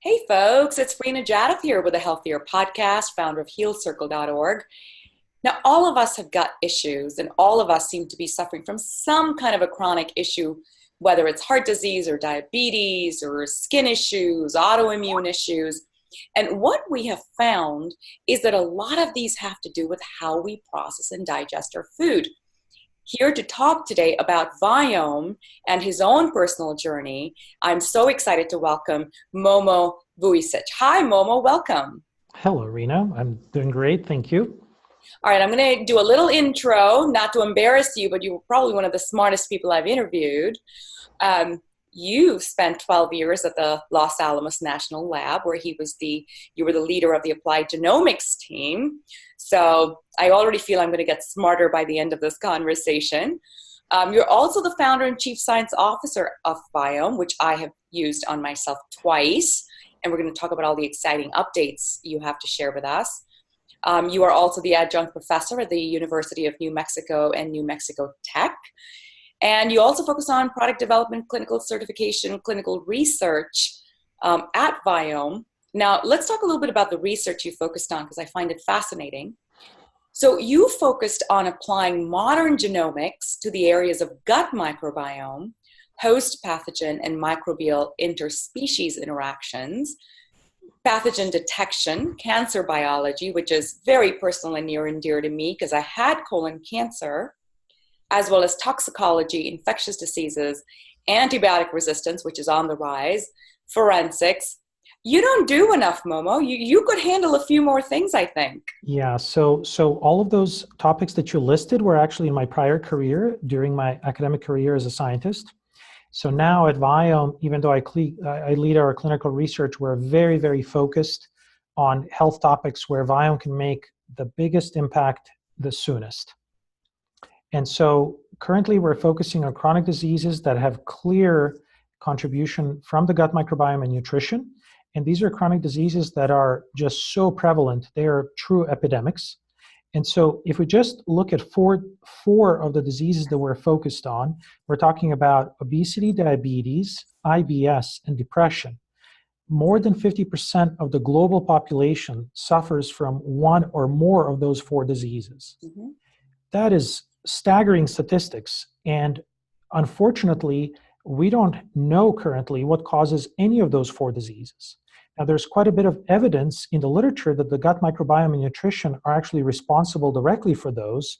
Hey folks, it's Rena Jadov here with a Healthier Podcast, founder of HealCircle.org. Now, all of us have gut issues, and all of us seem to be suffering from some kind of a chronic issue, whether it's heart disease or diabetes or skin issues, autoimmune issues. And what we have found is that a lot of these have to do with how we process and digest our food. Here to talk today about Viome and his own personal journey, I'm so excited to welcome Momo Vuicic. Hi, Momo, welcome. Hello, Rena. I'm doing great. Thank you. All right, I'm going to do a little intro, not to embarrass you, but you're probably one of the smartest people I've interviewed. Um, you spent 12 years at the Los Alamos National Lab, where you were the leader of the applied genomics team. So I already feel I'm going to get smarter by the end of this conversation. You're also the founder and chief science officer of Viome, which I have used on myself twice. And we're going to talk about all the exciting updates you have to share with us. You are also the adjunct professor at the University of New Mexico and New Mexico Tech. And you also focus on product development, clinical certification, clinical research at Viome. Now, let's talk a little bit about the research you focused on, because I find it fascinating. So you focused on applying modern genomics to the areas of gut microbiome, host pathogen and microbial interspecies interactions, pathogen detection, cancer biology, which is very personal and near and dear to me because I had colon cancer, as well as toxicology, infectious diseases, antibiotic resistance, which is on the rise, forensics. You don't do enough, Momo. You could handle a few more things, I think. Yeah, so all of those topics that you listed were actually in my prior career during my academic career as a scientist. So now at Viome, even though I lead our clinical research, we're very, very focused on health topics where Viome can make the biggest impact the soonest. And so currently we're focusing on chronic diseases that have clear contribution from the gut microbiome and nutrition. And these are chronic diseases that are just so prevalent. They are true epidemics. And so if we just look at four of the diseases that we're focused on, we're talking about obesity, diabetes, IBS, and depression. More than 50% of the global population suffers from one or more of those four diseases. Mm-hmm. That is staggering statistics. And unfortunately, we don't know currently what causes any of those four diseases. Now, there's quite a bit of evidence in the literature that the gut microbiome and nutrition are actually responsible directly for those,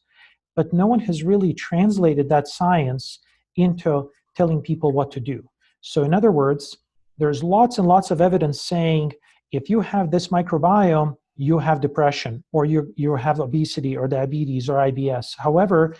but no one has really translated that science into telling people what to do. So in other words, there's lots and lots of evidence saying if you have this microbiome, you have depression, or you have obesity or diabetes or IBS. However,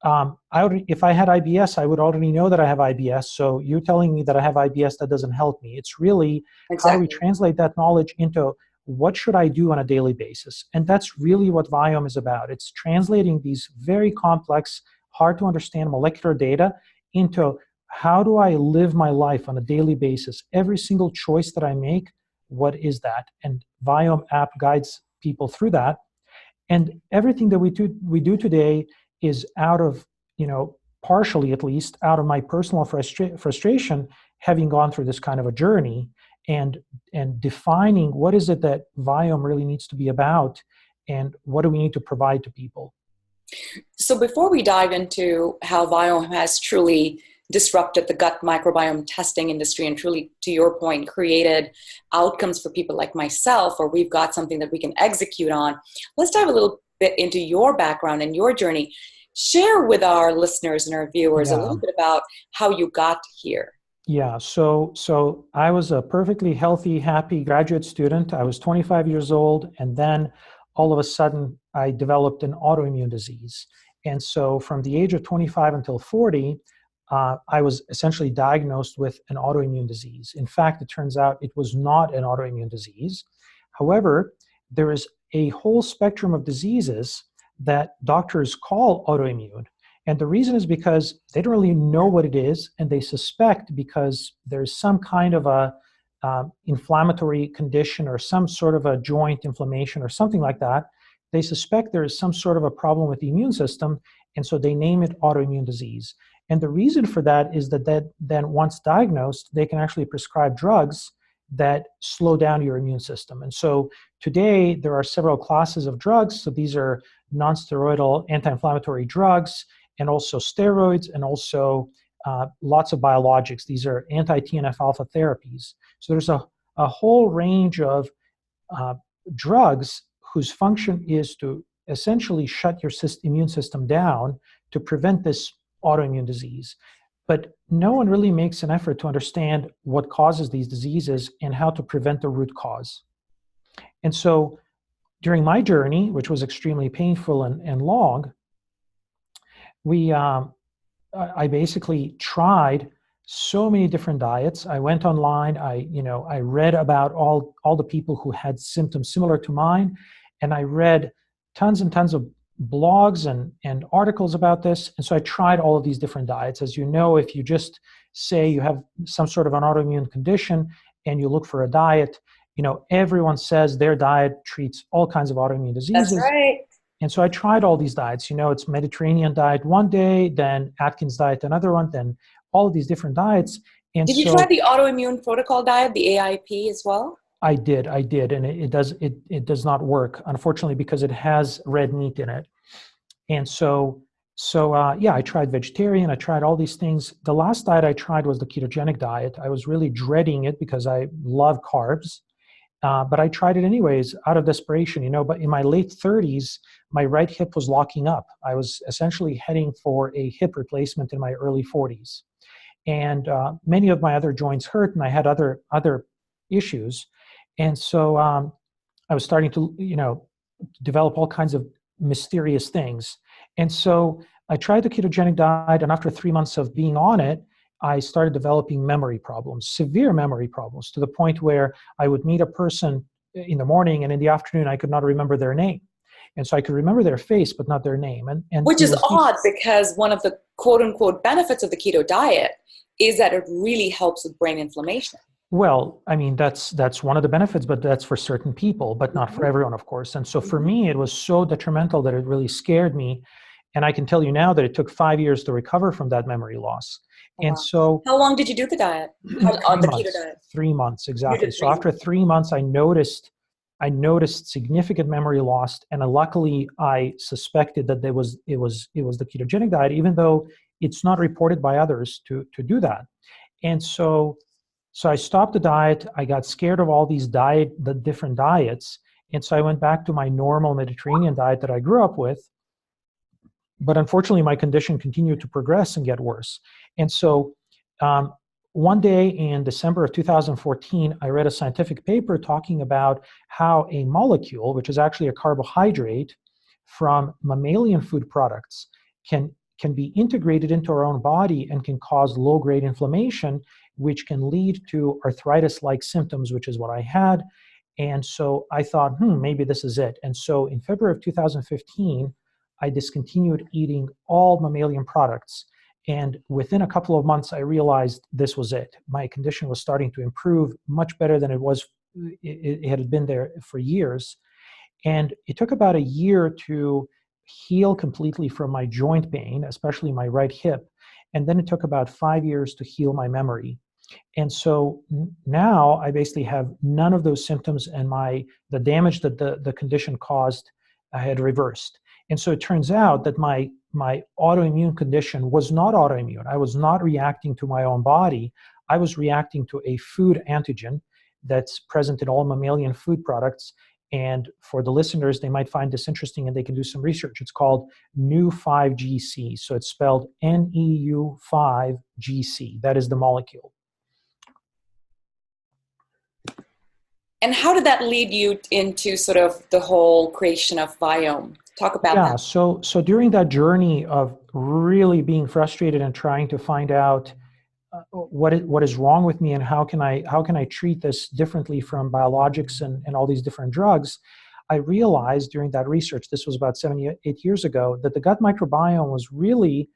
if I had IBS, I would already know that I have IBS. So you're telling me that I have IBS, that doesn't help me. It's really How do we translate that knowledge into what should I do on a daily basis? And that's really what Viome is about. It's translating these very complex, hard to understand molecular data into how do I live my life on a daily basis? Every single choice that I make, what is that? And Viome app guides people through that. And everything that we do today is out of, partially at least, out of my personal frustration, having gone through this kind of a journey and defining what is it that Viome really needs to be about and what do we need to provide to people. So before we dive into how Viome has truly disrupted the gut microbiome testing industry and truly, to your point, created outcomes for people like myself, or we've got something that we can execute on, let's dive a little bit into your background and your journey. Share with our listeners and our viewers a little bit about how you got here. Yeah, so I was a perfectly healthy, happy graduate student. I was 25 years old, and then all of a sudden I developed an autoimmune disease. And so from the age of 25 until 40, I was essentially diagnosed with an autoimmune disease. In fact, it turns out it was not an autoimmune disease. However, there is a whole spectrum of diseases that doctors call autoimmune. And the reason is because they don't really know what it is, and they suspect because there's some kind of a inflammatory condition or some sort of a joint inflammation or something like that. They suspect there is some sort of a problem with the immune system, and so they name it autoimmune disease. And the reason for that is that then once diagnosed, they can actually prescribe drugs that slow down your immune system. And so today there are several classes of drugs. So these are non-steroidal anti-inflammatory drugs, and also steroids, and also lots of biologics. These are anti-TNF alpha therapies. So there's a whole range of drugs whose function is to essentially shut your immune system down to prevent this autoimmune disease. But no one really makes an effort to understand what causes these diseases and how to prevent the root cause. And so during my journey, which was extremely painful and long, I basically tried so many different diets. I went online. I read about all the people who had symptoms similar to mine, and I read tons and tons of blogs and articles about this. And so I tried all of these different diets. As you know, if you just say you have some sort of an autoimmune condition and you look for a diet, everyone says their diet treats all kinds of autoimmune diseases. That's right. And so I tried all these diets. It's Mediterranean diet one day, then Atkins diet another one, then all of these different diets. And did you try the autoimmune protocol diet, the AIP, as well? I did, and it does not work, unfortunately, because it has red meat in it. And so I tried vegetarian. I tried all these things. The last diet I tried was the ketogenic diet. I was really dreading it because I love carbs. But I tried it anyways out of desperation, but in my late 30s, my right hip was locking up. I was essentially heading for a hip replacement in my early 40s. And many of my other joints hurt, and I had other issues. And so I was starting to, develop all kinds of mysterious things. And so I tried the ketogenic diet, and after 3 months of being on it, I started developing memory problems, severe memory problems, to the point where I would meet a person in the morning, and in the afternoon I could not remember their name. And so I could remember their face, but not their name. And which is odd, because one of the quote unquote benefits of the keto diet is that it really helps with brain inflammation. Well, I mean, that's one of the benefits, but that's for certain people, but not for everyone, of course. And so for me, it was so detrimental that it really scared me. And I can tell you now that it took 5 years to recover from that memory loss. Wow. And so, how long did you do the diet? On the keto diet? 3 months, exactly. So after 3 months, I noticed significant memory loss, and luckily I suspected that it was the ketogenic diet, even though it's not reported by others to do that. And so I stopped the diet. I got scared of all these the different diets, and so I went back to my normal Mediterranean diet that I grew up with. But unfortunately, my condition continued to progress and get worse. And so one day in December of 2014, I read a scientific paper talking about how a molecule, which is actually a carbohydrate from mammalian food products, can be integrated into our own body and can cause low-grade inflammation, which can lead to arthritis-like symptoms, which is what I had. And so I thought, maybe this is it. And so in February of 2015, I discontinued eating all mammalian products. And within a couple of months, I realized this was it. My condition was starting to improve much better than it had been there for years. And it took about a year to heal completely from my joint pain, especially my right hip. And then it took about 5 years to heal my memory. And so now I basically have none of those symptoms, and the damage that the condition caused I had reversed. And so it turns out that my autoimmune condition was not autoimmune. I was not reacting to my own body. I was reacting to a food antigen that's present in all mammalian food products. And for the listeners, they might find this interesting and they can do some research. It's called NEU5GC. So it's spelled NEU5GC. That is the molecule. And how did that lead you into sort of the whole creation of Viome? Talk about that. So during that journey of really being frustrated and trying to find out what is wrong with me and how can I treat this differently from biologics and all these different drugs, I realized during that research, this was about 8 years ago, that the gut microbiome was really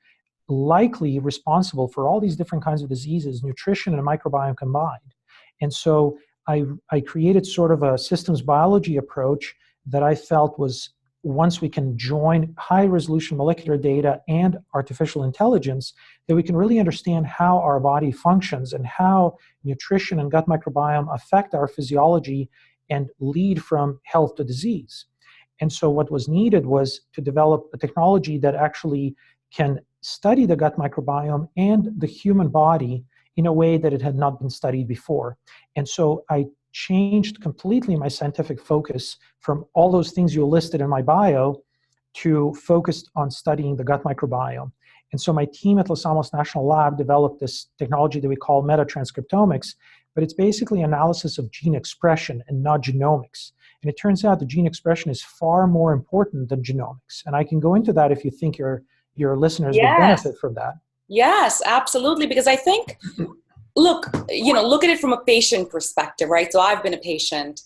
likely responsible for all these different kinds of diseases, nutrition and microbiome combined. And so I created sort of a systems biology approach that I felt was once we can join high-resolution molecular data and artificial intelligence, that we can really understand how our body functions and how nutrition and gut microbiome affect our physiology and lead from health to disease. And so what was needed was to develop a technology that actually can study the gut microbiome and the human body in a way that it had not been studied before. And so I changed completely my scientific focus from all those things you listed in my bio to focused on studying the gut microbiome. And so my team at Los Alamos National Lab developed this technology that we call metatranscriptomics, but it's basically analysis of gene expression and not genomics. And it turns out the gene expression is far more important than genomics. And I can go into that if you think your listeners would benefit from that. Yes, absolutely. Because I think, look at it from a patient perspective, right? So I've been a patient.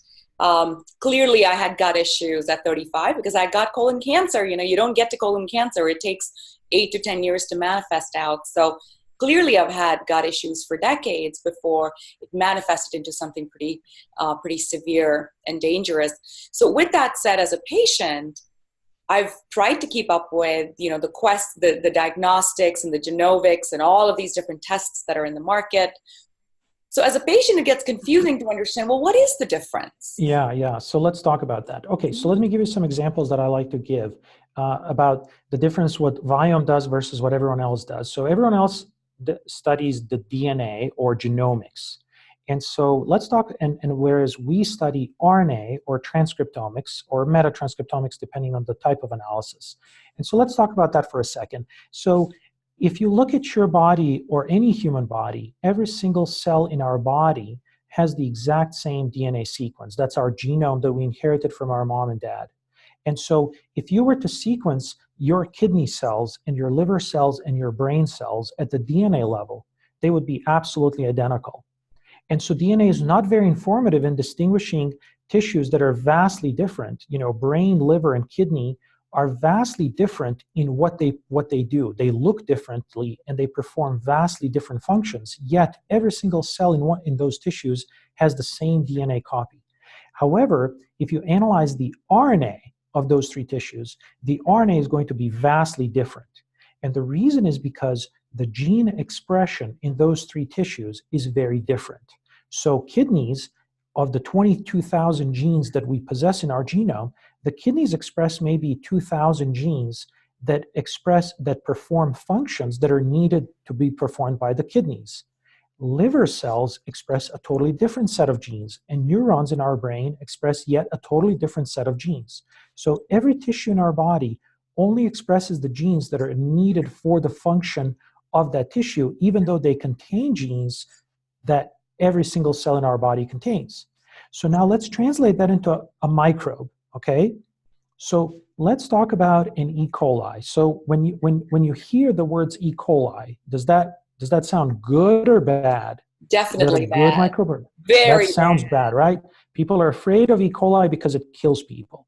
Clearly I had gut issues at 35 because I got colon cancer. You don't get to colon cancer. It takes 8 to 10 years to manifest out. So clearly I've had gut issues for decades before it manifested into something pretty severe and dangerous. So with that said, as a patient, I've tried to keep up with, the diagnostics and the genomics and all of these different tests that are in the market. So as a patient, it gets confusing to understand, well, what is the difference? Yeah. So let's talk about that. Okay, so let me give you some examples that I like to give about the difference what Viome does versus what everyone else does. So everyone else studies the DNA or genomics. And so let's talk, and whereas we study RNA or transcriptomics or metatranscriptomics, depending on the type of analysis. And so let's talk about that for a second. So if you look at your body or any human body, every single cell in our body has the exact same DNA sequence. That's our genome that we inherited from our mom and dad. And so if you were to sequence your kidney cells and your liver cells and your brain cells at the DNA level, they would be absolutely identical. And so DNA is not very informative in distinguishing tissues that are vastly different. Brain, liver, and kidney are vastly different in what they do. They look differently and they perform vastly different functions, yet every single cell in those tissues has the same DNA copy. However, if you analyze the RNA of those three tissues, the RNA is going to be vastly different. And the reason is because the gene expression in those three tissues is very different. So kidneys, of the 22,000 genes that we possess in our genome, the kidneys express maybe 2,000 genes that perform functions that are needed to be performed by the kidneys. Liver cells express a totally different set of genes, and neurons in our brain express yet a totally different set of genes. So every tissue in our body only expresses the genes that are needed for the function of that tissue, even though they contain genes that every single cell in our body contains. So now let's translate that into a microbe, okay? So let's talk about an E. coli. So when you hear the words E. coli, does that sound good or bad? Definitely bad. Good microbe? Very That sounds bad, right? People are afraid of E. coli because it kills people.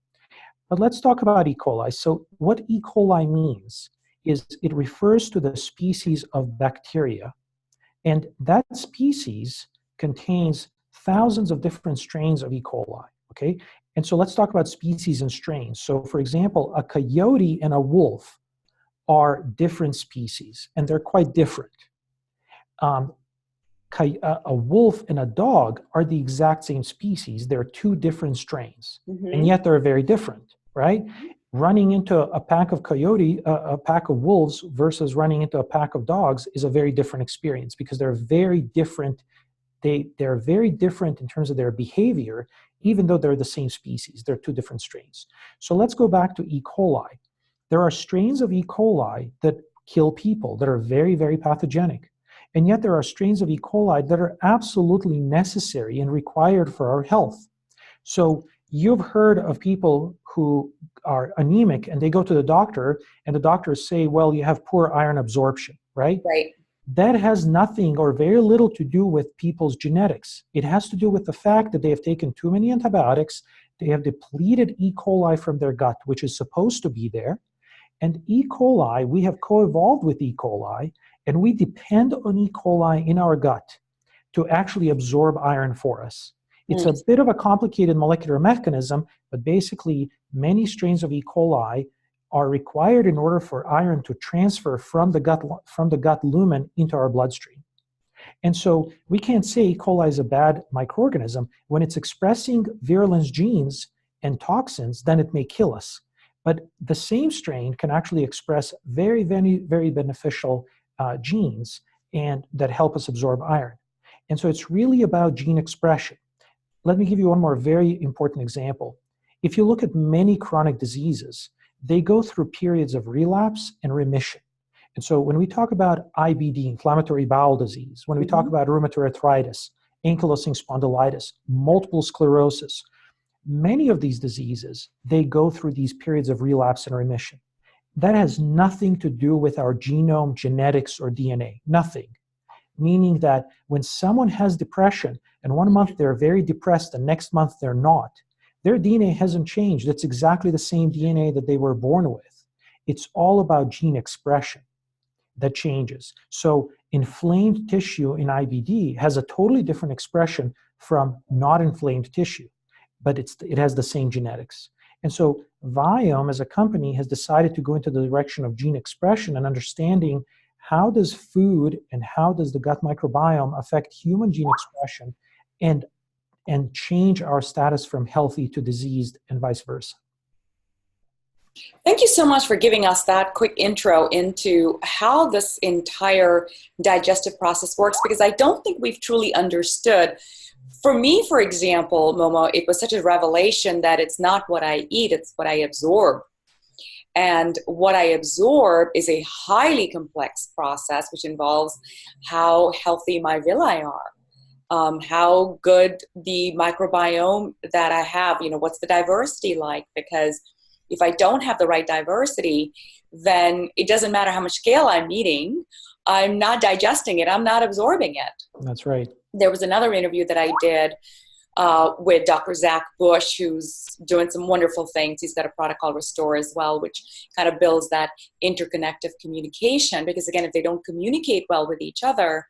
But let's talk about E. coli. So what E. coli means is it refers to the species of bacteria. And that species contains thousands of different strains of E. coli, okay? And so let's talk about species and strains. So for example, a coyote and a wolf are different species, and they're quite different. A wolf and a dog are the exact same species. They're two different strains, and yet they're very different, right? Running into a pack of a pack of wolves versus running into a pack of dogs is a very different experience because they're very different. They're very different in terms of their behavior, even though they're the same species. They're two different strains. So let's go back to E. coli. There are strains of E. coli that kill people, that are very, very pathogenic. And yet there are strains of E. coli that are absolutely necessary and required for our health. So you've heard of people who are anemic and they go to the doctor and the doctors say, well, you have poor iron absorption, right? Right. That has nothing or very little to do with people's genetics. It has to do with the fact that they have taken too many antibiotics, they have depleted E. coli from their gut, which is supposed to be there. And E. coli, we have co-evolved with E. coli, and we depend on E. coli in our gut to actually absorb iron for us. It's a bit of a complicated molecular mechanism, but basically many strains of E. coli are required in order for iron to transfer from the gut lumen into our bloodstream. And so we can't say E. coli is a bad microorganism. When it's expressing virulence genes and toxins, then it may kill us. But the same strain can actually express very, very, very beneficial genes and that help us absorb iron. And so it's really about gene expression. Let me give you one more very important example. If you look at many chronic diseases, they go through periods of relapse and remission. And so when we talk about IBD, inflammatory bowel disease, when we talk about rheumatoid arthritis, ankylosing spondylitis, multiple sclerosis, many of these diseases, they go through these periods of relapse and remission. That has nothing to do with our genome, genetics, or DNA, nothing. Meaning that when someone has depression, and 1 month they're very depressed and next month they're not, their DNA hasn't changed. It's exactly the same DNA that they were born with. It's all about gene expression that changes. So inflamed tissue in IBD has a totally different expression from not inflamed tissue, but it has the same genetics. And so Viome as a company has decided to go into the direction of gene expression and understanding how does food and how does the gut microbiome affect human gene expression and change our status from healthy to diseased and vice versa. Thank you so much for giving us that quick intro into how this entire digestive process works, because I don't think we've truly understood. For me, for example, Momo, it was such a revelation that it's not what I eat, it's what I absorb. And what I absorb is a highly complex process, which involves how healthy my villi are, how good the microbiome that I have, what's the diversity like? Because if I don't have the right diversity, then it doesn't matter how much kale I'm eating, I'm not digesting it, I'm not absorbing it. That's right. There was another interview that I did with Dr. Zach Bush, who's doing some wonderful things. He's got a product called Restore as well, which kind of builds that interconnective communication. Because again, if they don't communicate well with each other,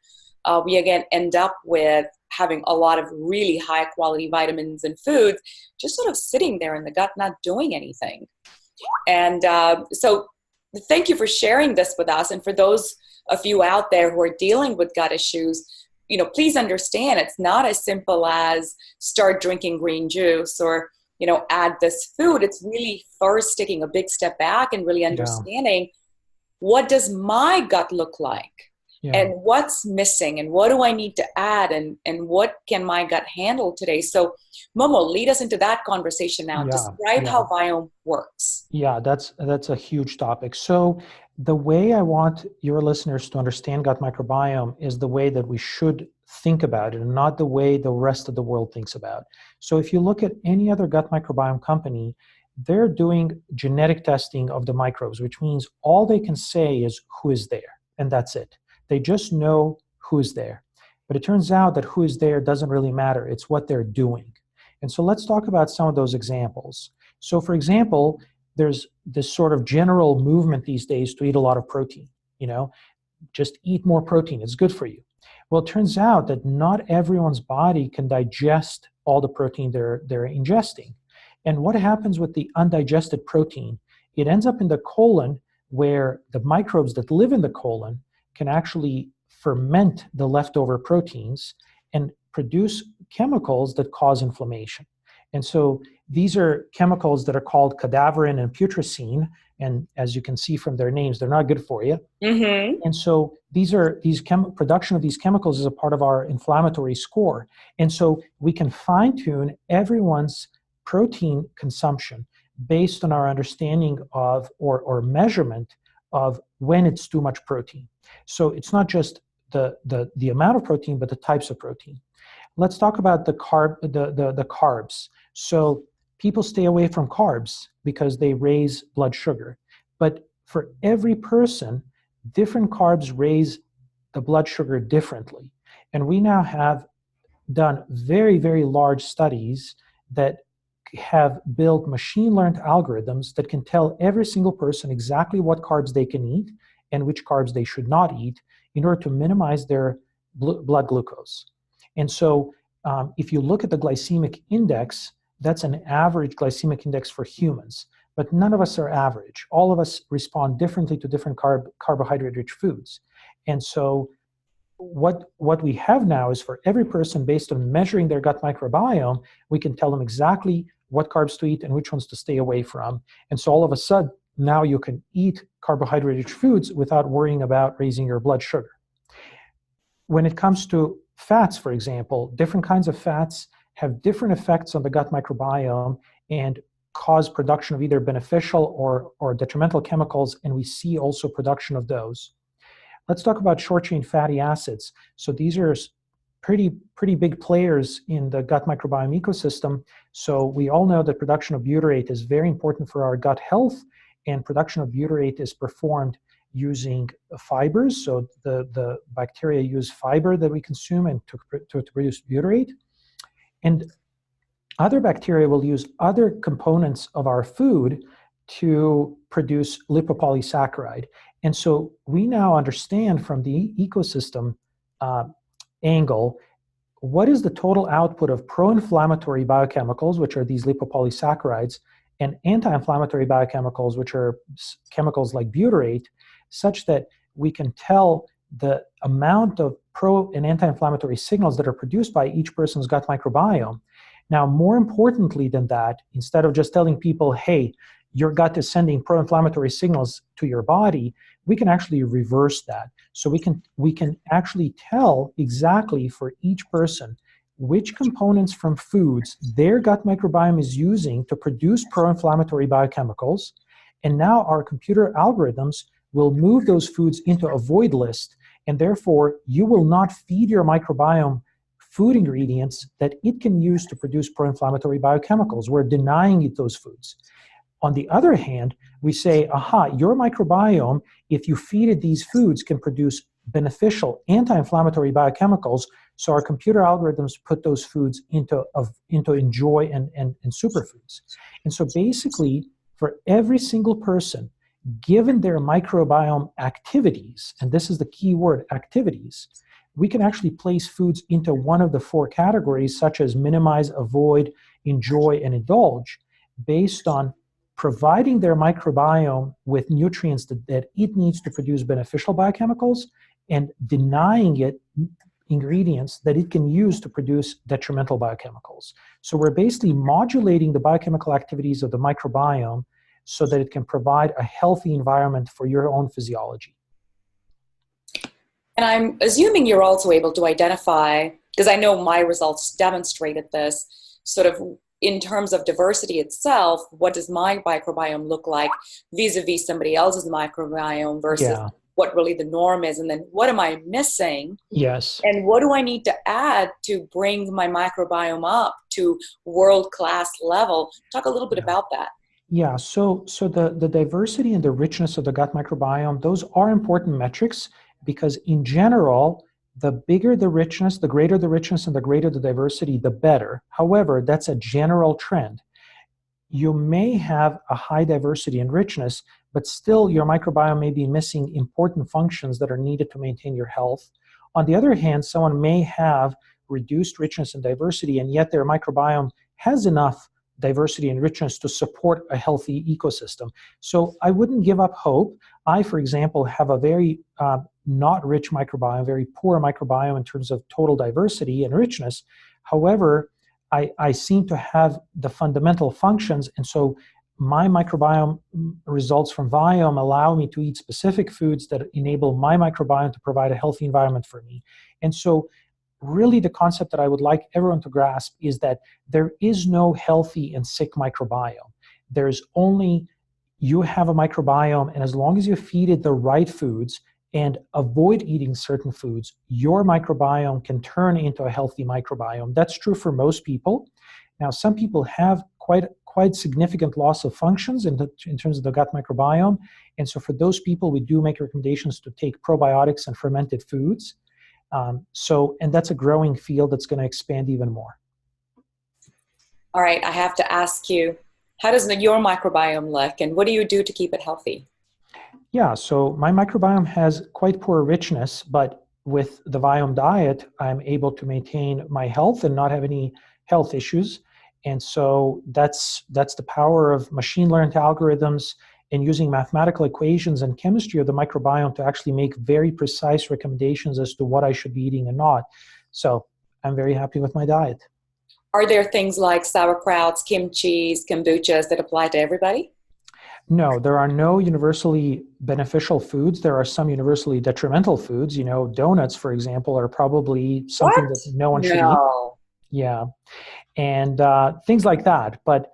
we again end up with having a lot of really high quality vitamins and foods just sort of sitting there in the gut, not doing anything. And so thank you for sharing this with us. And for those of you out there who are dealing with gut issues, please understand it's not as simple as start drinking green juice or, add this food. It's really first taking a big step back and really understanding what does my gut look like and what's missing and what do I need to add and what can my gut handle today? So Momo, lead us into that conversation now. Describe how Viome works. Yeah, that's a huge topic. So the way I want your listeners to understand gut microbiome is the way that we should think about it and not the way the rest of the world thinks about it. So if you look at any other gut microbiome company, they're doing genetic testing of the microbes, which means all they can say is who is there, and that's it. They just know who is there. But it turns out that who is there doesn't really matter. It's what they're doing. And so let's talk about some of those examples. So for example, there's this sort of general movement these days to eat a lot of protein, just eat more protein. It's good for you. Well, it turns out that not everyone's body can digest all the protein they're ingesting. And what happens with the undigested protein? It ends up in the colon where the microbes that live in the colon can actually ferment the leftover proteins and produce chemicals that cause inflammation. And so these are chemicals that are called cadaverine and putrescine. And as you can see from their names, they're not good for you. Mm-hmm. And so production of these chemicals is a part of our inflammatory score. And so we can fine tune everyone's protein consumption based on our understanding of or measurement of when it's too much protein. So it's not just the amount of protein, but the types of protein. Let's talk about the carbs. So people stay away from carbs because they raise blood sugar. But for every person, different carbs raise the blood sugar differently. And we now have done very, very large studies that have built machine learned algorithms that can tell every single person exactly what carbs they can eat and which carbs they should not eat in order to minimize their blood glucose. And so if you look at the glycemic index, that's an average glycemic index for humans. But none of us are average. All of us respond differently to different carbohydrate-rich foods. And so what we have now is for every person, based on measuring their gut microbiome, we can tell them exactly what carbs to eat and which ones to stay away from. And so all of a sudden, now you can eat carbohydrate-rich foods without worrying about raising your blood sugar. When it comes to fats, for example, different kinds of fats have different effects on the gut microbiome and cause production of either beneficial or detrimental chemicals, and we see also production of those. Let's talk about short-chain fatty acids. So these are pretty big players in the gut microbiome ecosystem. So we all know that production of butyrate is very important for our gut health, and production of butyrate is performed using fibers. So the bacteria use fiber that we consume and to produce butyrate. And other bacteria will use other components of our food to produce lipopolysaccharide. And so we now understand from the ecosystem angle, what is the total output of pro-inflammatory biochemicals, which are these lipopolysaccharides, and anti-inflammatory biochemicals, which are chemicals like butyrate, such that we can tell the amount of pro and anti-inflammatory signals that are produced by each person's gut microbiome. Now, more importantly than that, instead of just telling people, hey, your gut is sending pro-inflammatory signals to your body, we can actually reverse that. So we can actually tell exactly for each person which components from foods their gut microbiome is using to produce pro-inflammatory biochemicals. And now our computer algorithms will move those foods into a void list, and therefore you will not feed your microbiome food ingredients that it can use to produce pro-inflammatory biochemicals. We're denying it those foods. On the other hand, we say, aha, your microbiome, if you feed it these foods, can produce beneficial anti-inflammatory biochemicals. So our computer algorithms put those foods into enjoy and superfoods. And so basically, for every single person, given their microbiome activities, and this is the key word, activities, we can actually place foods into one of the four categories, such as minimize, avoid, enjoy, and indulge, based on providing their microbiome with nutrients that it needs to produce beneficial biochemicals and denying it ingredients that it can use to produce detrimental biochemicals. So we're basically modulating the biochemical activities of the microbiome so that it can provide a healthy environment for your own physiology. And I'm assuming you're also able to identify, because I know my results demonstrated this, sort of in terms of diversity itself, what does my microbiome look like vis-a-vis somebody else's microbiome versus what really the norm is, and then what am I missing? Yes. And what do I need to add to bring my microbiome up to world-class level? Talk a little bit about that. Yeah, so the diversity and the richness of the gut microbiome, those are important metrics, because in general, the bigger the richness, the greater the richness and the greater the diversity, the better. However, that's a general trend. You may have a high diversity and richness, but still your microbiome may be missing important functions that are needed to maintain your health. On the other hand, someone may have reduced richness and diversity, and yet their microbiome has enough diversity and richness to support a healthy ecosystem. So I wouldn't give up hope. I, for example, have a very not rich microbiome, very poor microbiome in terms of total diversity and richness. However, I seem to have the fundamental functions, and so my microbiome results from Viome allow me to eat specific foods that enable my microbiome to provide a healthy environment for me. And so really the concept that I would like everyone to grasp is that there is no healthy and sick microbiome. There's only, you have a microbiome, and as long as you feed it the right foods and avoid eating certain foods, your microbiome can turn into a healthy microbiome. That's true for most people. Now, some people have quite significant loss of functions in terms of the gut microbiome. And so for those people, we do make recommendations to take probiotics and fermented foods. And that's a growing field that's going to expand even more. All right, I have to ask you, how does your microbiome look, and what do you do to keep it healthy? Yeah, so my microbiome has quite poor richness, but with the Viome diet, I'm able to maintain my health and not have any health issues. And so that's the power of machine learned algorithms and using mathematical equations and chemistry of the microbiome to actually make very precise recommendations as to what I should be eating and not. So I'm very happy with my diet. Are there things like sauerkrauts, kimchi, kombuchas that apply to everybody? No, there are no universally beneficial foods. There are some universally detrimental foods. You know, donuts, for example, are probably something What? that no one should eat. No. Yeah, and things like that. But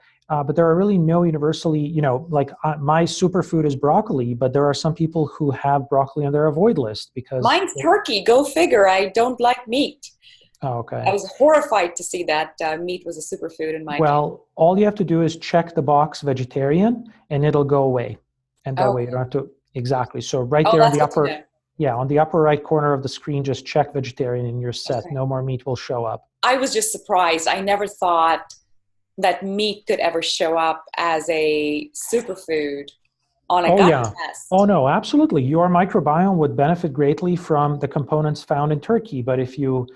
there are really no universally, like my superfood is broccoli, but there are some people who have broccoli on their avoid list because. Mine's turkey. Go figure. I don't like meat. Oh, I okay. was horrified to see that meat was a superfood in my diet. Well, all you have to do is check the box vegetarian, and it'll go away. And that way you don't Okay. have to exactly. So right Oh, there on that's the good to upper, know. yeah, on the upper right corner of the screen, just check vegetarian, and you're set. Okay. No more meat will show up. I was just surprised. I never thought that meat could ever show up as a superfood on a Oh, gut yeah. Oh, test. no, absolutely. Your microbiome would benefit greatly from the components found in turkey. But if you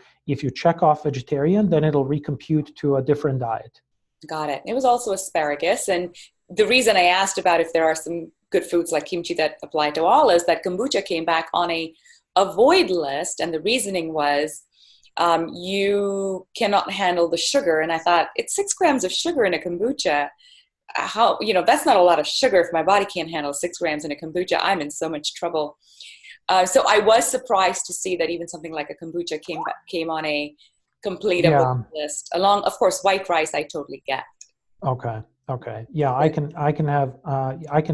check off vegetarian, then it'll recompute to a different diet. Got it. It was also asparagus. And the reason I asked about if there are some good foods like kimchi that apply to all is that kombucha came back on a avoid list. And the reasoning was you cannot handle the sugar. And I thought, it's 6 grams of sugar in a kombucha. How, that's not a lot of sugar. If my body can't handle 6 grams in a kombucha, I'm in so much trouble. So I was surprised to see that even something like a kombucha came on a complete avoid Yeah. list. Along, of course, white rice I totally get. Okay. Okay. Yeah, I can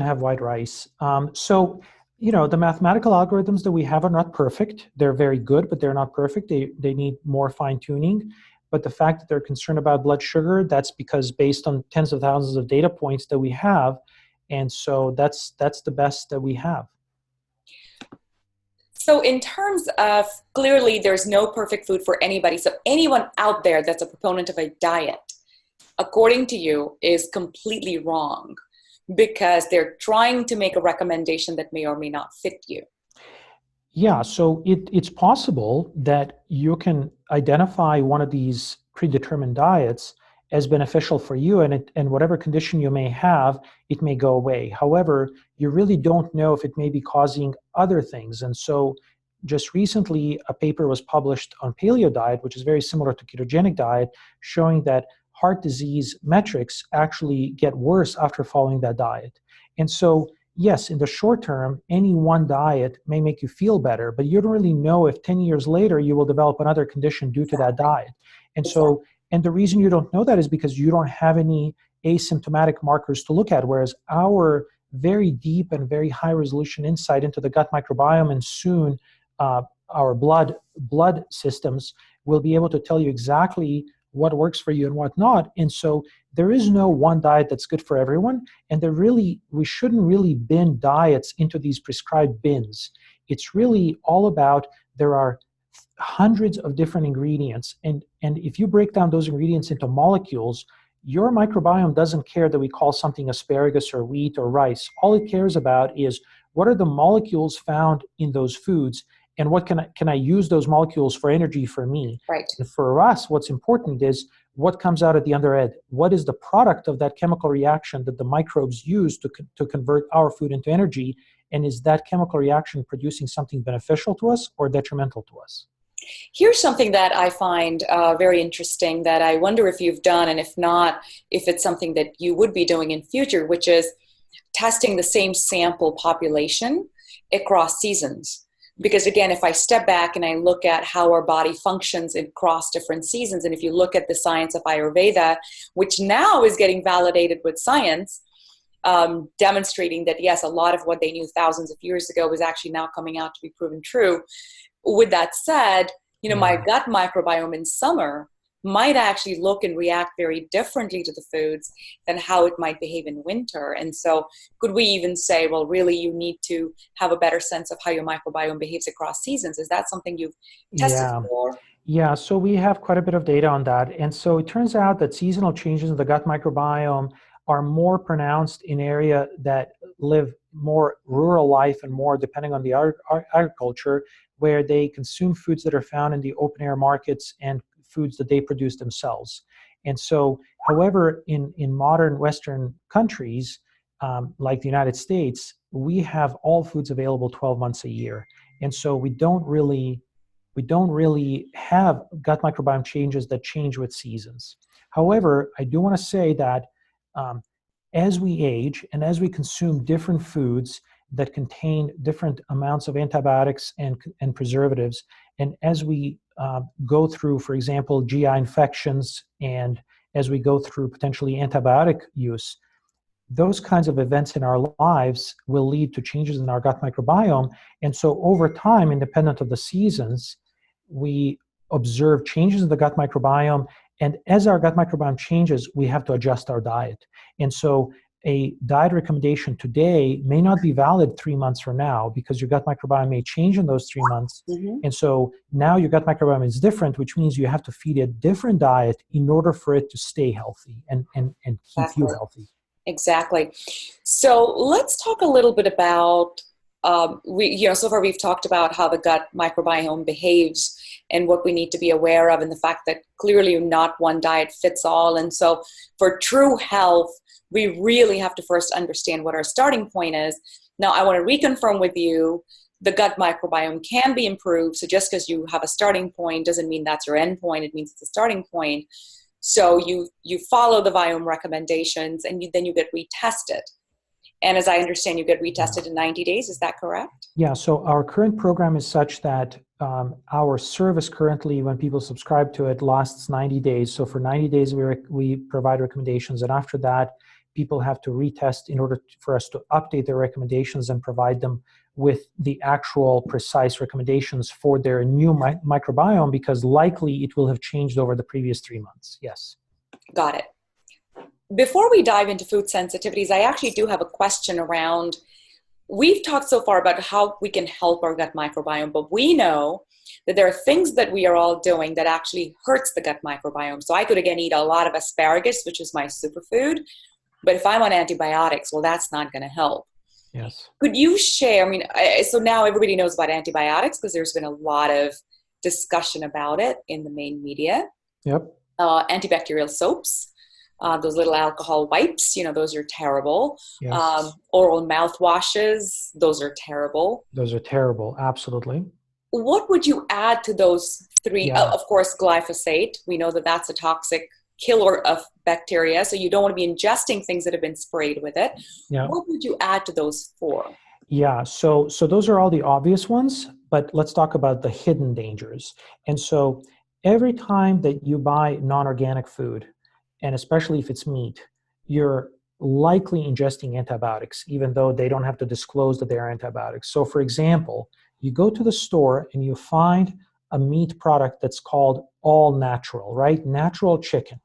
have white rice. So the mathematical algorithms that we have are not perfect. They're very good, but they're not perfect. They need more fine tuning. But the fact that they're concerned about blood sugar, that's because based on tens of thousands of data points that we have, and so that's the best that we have. So in terms of clearly there's no perfect food for anybody. So anyone out there that's a proponent of a diet, according to you, is completely wrong because they're trying to make a recommendation that may or may not fit you. Yeah, so it's possible that you can identify one of these predetermined diets as beneficial for you, and whatever condition you may have, it may go away. However, you really don't know if it may be causing other things. And so just recently, a paper was published on paleo diet, which is very similar to ketogenic diet, showing that heart disease metrics actually get worse after following that diet. And so yes, in the short term, any one diet may make you feel better, but you don't really know if 10 years later you will develop another condition due to that Exactly. diet. And Exactly. so, and the reason you don't know that is because you don't have any asymptomatic markers to look at, whereas our very deep and very high resolution insight into the gut microbiome and soon uh, our blood systems will be able to tell you exactly what works for you and what not. And so there is no one diet that's good for everyone, and we shouldn't really bin diets into these prescribed bins. It's really all about, there are hundreds of different ingredients, and if you break down those ingredients into molecules, your microbiome doesn't care that we call something asparagus or wheat or rice. All it cares about is what are the molecules found in those foods, and what can I use those molecules for energy for me. Right. And for us, what's important is what comes out at the other end. What is the product of that chemical reaction that the microbes use to convert our food into energy? And is that chemical reaction producing something beneficial to us or detrimental to us? Here's something that I find very interesting that I wonder if you've done, and if not, if it's something that you would be doing in future, which is testing the same sample population across seasons. Because again, if I step back and I look at how our body functions across different seasons, and if you look at the science of Ayurveda, which now is getting validated with science, demonstrating that yes, a lot of what they knew thousands of years ago was actually now coming out to be proven true. With that said, my Yeah. gut microbiome in summer might actually look and react very differently to the foods than how it might behave in winter. And so could we even say, well, really you need to have a better sense of how your microbiome behaves across seasons? Is that something you've tested Yeah. for? Yeah, so we have quite a bit of data on that. And so it turns out that seasonal changes in the gut microbiome are more pronounced in area that live more rural life and more depending on the agriculture, where they consume foods that are found in the open air markets and foods that they produce themselves. And so, however, in modern Western countries, like the United States, we have all foods available 12 months a year. And so we don't really have gut microbiome changes that change with seasons. However, I do want to say that as we age and as we consume different foods that contain different amounts of antibiotics and preservatives, and as we go through, for example, GI infections, and as we go through potentially antibiotic use, those kinds of events in our lives will lead to changes in our gut microbiome. And so over time, independent of the seasons, we observe changes in the gut microbiome. And as our gut microbiome changes, we have to adjust our diet. And so a diet recommendation today may not be valid 3 months from now, because your gut microbiome may change in those 3 months. Mm-hmm. And so now your gut microbiome is different, which means you have to feed a different diet in order for it to stay healthy and keep you healthy. Exactly. So let's talk a little bit about, so far we've talked about how the gut microbiome behaves and what we need to be aware of, and the fact that clearly not one diet fits all. And so for true health, we really have to first understand what our starting point is. Now, I want to reconfirm with you, the gut microbiome can be improved. So just because you have a starting point doesn't mean that's your end point. It means it's a starting point. So you follow the Viome recommendations, and then you get retested. And as I understand, you get retested in 90 days. Is that correct? Yeah. So our current program is such that our service currently, when people subscribe to it, lasts 90 days. So for 90 days, we provide recommendations. And after that, people have to retest in order for us to update their recommendations and provide them with the actual precise recommendations for their new microbiome, because likely it will have changed over the previous 3 months. Yes. Got it. Before we dive into food sensitivities, I actually do have a question around, we've talked so far about how we can help our gut microbiome, but we know that there are things that we are all doing that actually hurts the gut microbiome. So I could, again, eat a lot of asparagus, which is my superfood, but if I'm on antibiotics, well, that's not going to help. Yes. Could you share, so now everybody knows about antibiotics because there's been a lot of discussion about it in the main media. Yep. Antibacterial soaps, those little alcohol wipes, those are terrible. Yes. Oral mouthwashes, those are terrible. Those are terrible, absolutely. What would you add to those three? Yeah. Of course, glyphosate. We know that that's a toxic killer of bacteria, so you don't want to be ingesting things that have been sprayed with it. Yeah. What would you add to those four? Yeah, so those are all the obvious ones, but let's talk about the hidden dangers. And so every time that you buy non-organic food, and especially if it's meat, you're likely ingesting antibiotics, even though they don't have to disclose that they are antibiotics. So for example, you go to the store and you find a meat product that's called all natural, right? Natural chicken.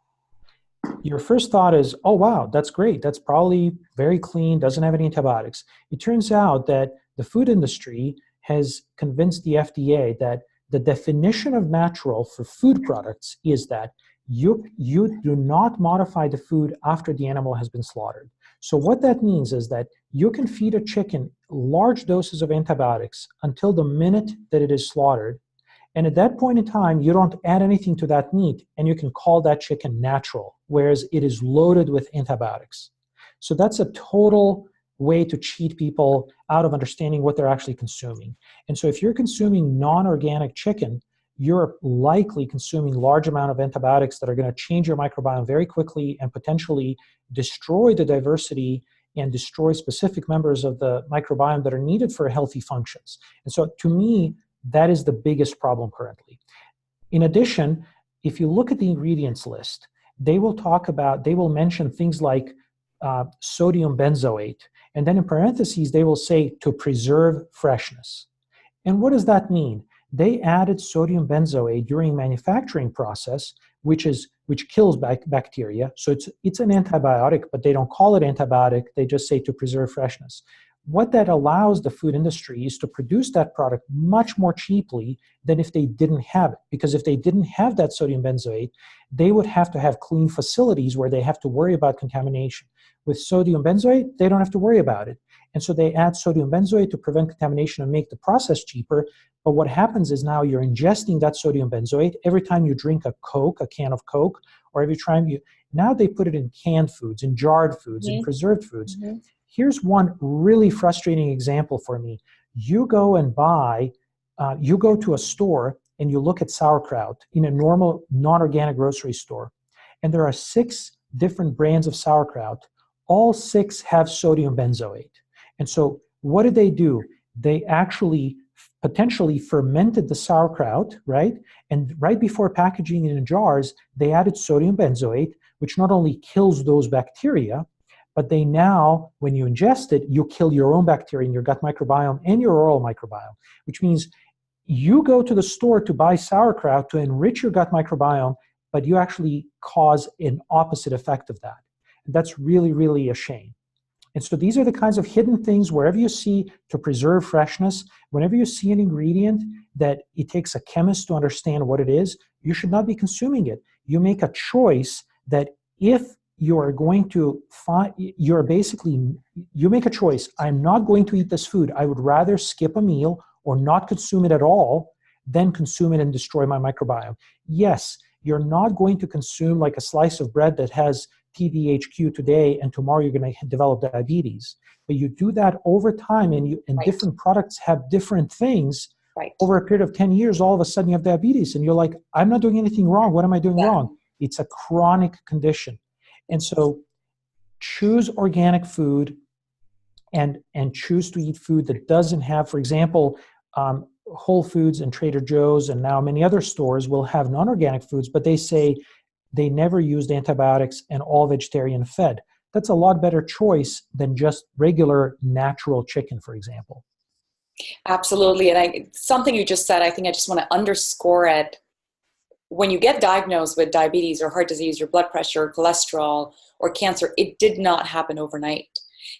Your first thought is, oh, wow, that's great. That's probably very clean, doesn't have any antibiotics. It turns out that the food industry has convinced the FDA that the definition of natural for food products is that you do not modify the food after the animal has been slaughtered. So what that means is that you can feed a chicken large doses of antibiotics until the minute that it is slaughtered. And at that point in time, you don't add anything to that meat, and you can call that chicken natural, whereas it is loaded with antibiotics. So that's a total way to cheat people out of understanding what they're actually consuming. And so if you're consuming non-organic chicken, you're likely consuming large amount of antibiotics that are going to change your microbiome very quickly and potentially destroy the diversity and destroy specific members of the microbiome that are needed for healthy functions. And so to me, that is the biggest problem currently. In addition, if you look at the ingredients list, they will mention things like sodium benzoate, and then in parentheses, they will say to preserve freshness. And what does that mean? They added sodium benzoate during manufacturing process, which kills bacteria. So it's an antibiotic, but they don't call it antibiotic. They just say to preserve freshness. What that allows the food industry is to produce that product much more cheaply than if they didn't have it. Because if they didn't have that sodium benzoate, they would have to have clean facilities where they have to worry about contamination. With sodium benzoate, they don't have to worry about it. And so they add sodium benzoate to prevent contamination and make the process cheaper. But what happens is now you're ingesting that sodium benzoate every time you drink a Coke, a can of Coke, or every time now they put it in canned foods, in jarred foods, in preserved foods. Here's one really frustrating example for me. You go and you go to a store and you look at sauerkraut in a normal, non-organic grocery store, and there are 6 different brands of sauerkraut. All 6 have sodium benzoate. And so what do? They actually potentially fermented the sauerkraut, right? And right before packaging it in jars, they added sodium benzoate, which not only kills those bacteria, but they now, when you ingest it, you kill your own bacteria in your gut microbiome and your oral microbiome, which means you go to the store to buy sauerkraut to enrich your gut microbiome, but you actually cause an opposite effect of that. And that's really, really a shame. And so these are the kinds of hidden things wherever you see to preserve freshness, whenever you see an ingredient that it takes a chemist to understand what it is, you should not be consuming it. You make a choice that if you are going to you make a choice. I'm not going to eat this food. I would rather skip a meal or not consume it at all than consume it and destroy my microbiome. Yes, you're not going to consume like a slice of bread that has TBHQ today and tomorrow you're going to develop diabetes. But you do that over time, and different products have different things. Right. Over a period of 10 years, all of a sudden you have diabetes and you're like, I'm not doing anything wrong. What am I doing wrong? It's a chronic condition. And so choose organic food and choose to eat food that doesn't have, for example, Whole Foods and Trader Joe's and now many other stores will have non-organic foods, but they say they never used antibiotics and all vegetarian fed. That's a lot better choice than just regular natural chicken, for example. Absolutely. And something you just said, I think I just want to underscore it. When you get diagnosed with diabetes or heart disease or blood pressure or cholesterol or cancer, it did not happen overnight.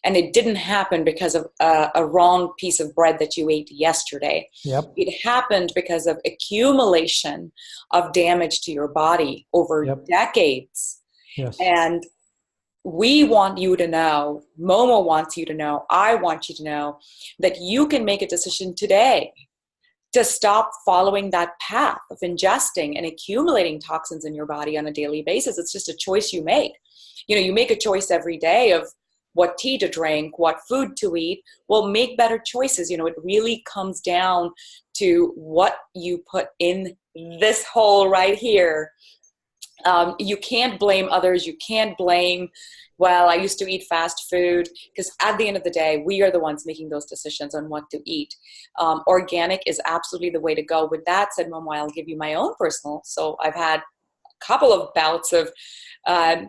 And it didn't happen because of a wrong piece of bread that you ate yesterday. Yep. It happened because of accumulation of damage to your body over decades. Yes. And we want you to know, Momo wants you to know, I want you to know that you can make a decision today to stop following that path of ingesting and accumulating toxins in your body on a daily basis. It's just a choice you make. You make a choice every day of what tea to drink, what food to eat. Well, make better choices. It really comes down to what you put in this hole right here. You can't blame others. You can't blame, well, I used to eat fast food, because at the end of the day, we are the ones making those decisions on what to eat. Organic is absolutely the way to go. With that said, Momo, I'll give you my own personal. So I've had a couple of bouts of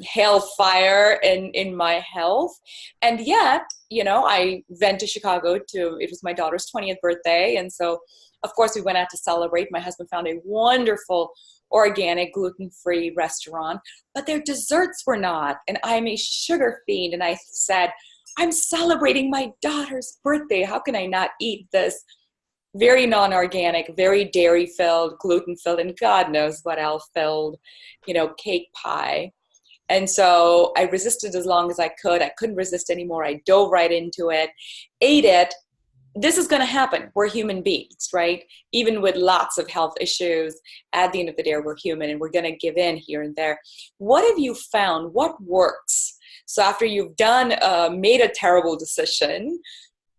hellfire in my health. And yet, I went to Chicago it was my daughter's 20th birthday. And so, of course, we went out to celebrate. My husband found a wonderful organic, gluten-free restaurant, but their desserts were not. And I'm a sugar fiend. And I said, I'm celebrating my daughter's birthday. How can I not eat this very non-organic, very dairy-filled, gluten-filled, and God knows what else filled, cake pie? And so I resisted as long as I could. I couldn't resist anymore. I dove right into it, ate it. This is going to happen. We're human beings, right? Even with lots of health issues, at the end of the day, we're human and we're going to give in here and there. What have you found? What works? So after you've made a terrible decision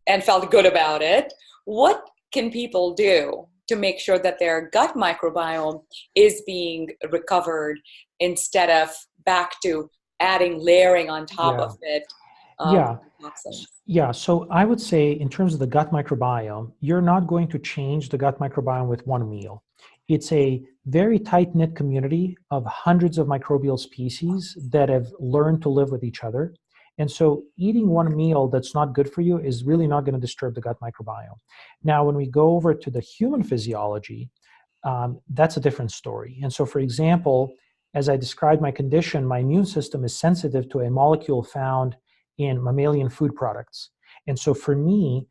and felt good about it, what can people do to make sure that their gut microbiome is being recovered instead of back to layering on top of it? So I would say in terms of the gut microbiome, you're not going to change the gut microbiome with one meal. It's a very tight-knit community of hundreds of microbial species that have learned to live with each other. And so eating one meal that's not good for you is really not going to disturb the gut microbiome. Now, when we go over to the human physiology, that's a different story. And so, for example, as I described my condition, my immune system is sensitive to a molecule found in mammalian food products. And so for me,